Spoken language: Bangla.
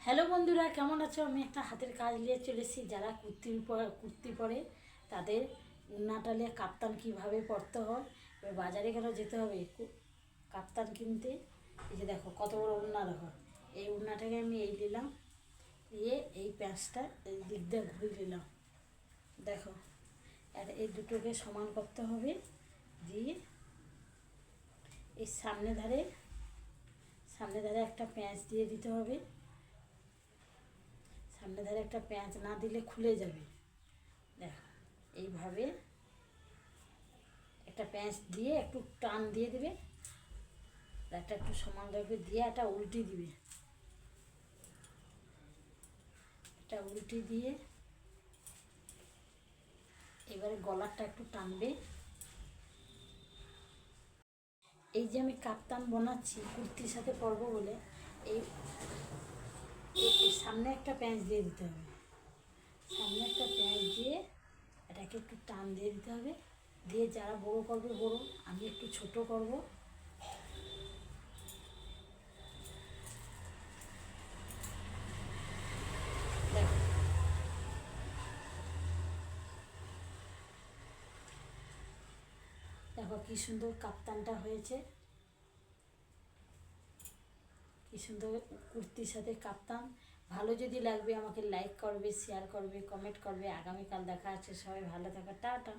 হ্যালো বন্ধুরা, কেমন আছো? আমি একটা হাতের কাজ নিয়ে চলে এসেছি। যারা কুর্তি পরে তাদের উন্নাটা নিয়ে কাপ্তান কীভাবে পরতে হয়। এবার বাজারে কেন যেতে হবে কাপ্তান কিনতে। এই যে দেখো কত বড় উন্না, দেখো এই উন্নাটাকে আমি এই নিলাম, নিয়ে এই প্যাঁচটা এই দিক দিয়ে ঘুরে নিলাম। দেখো আর এই দুটোকে সমান করতে হবে, দিয়ে এই সামনে ধারে একটা প্যাঁচ দিয়ে দিতে হবে। সামনে ধারে একটা প্যাঁচ না দিলে খুলে যাবে। দেখো এইভাবে একটা প্যাঁচ দিয়ে একটু টান দিয়ে দেবে, একটা একটু সমান রাখবে, দিয়ে একটা উল্টি দিবে, একটা উল্টি দিয়ে এবারে গলারটা একটু টানবে। এই যে আমি কাপ্তান বানাচ্ছি কুর্তির সাথে পরবো বলে, এই সামনে একটা প্যাঁচ দিয়ে দিতে হবে। সামনে একটা প্যাঁচ দিয়ে এটাকে একটু টান দিয়ে দিতে হবে, দিয়ে যারা বড় করবে বড়, আমি একটু ছোট করব। দেখো দেখো কি সুন্দর কাপ্তানটা হয়েছে, কি সুন্দর কুর্তির সাথে কাপ্তান। ভালো যদি লাগবে আমাকে লাইক করবে, শেয়ার করবে, কমেন্ট করবে। আগামীকাল দেখা আছে, সবাই ভালো থাকো, টাটা।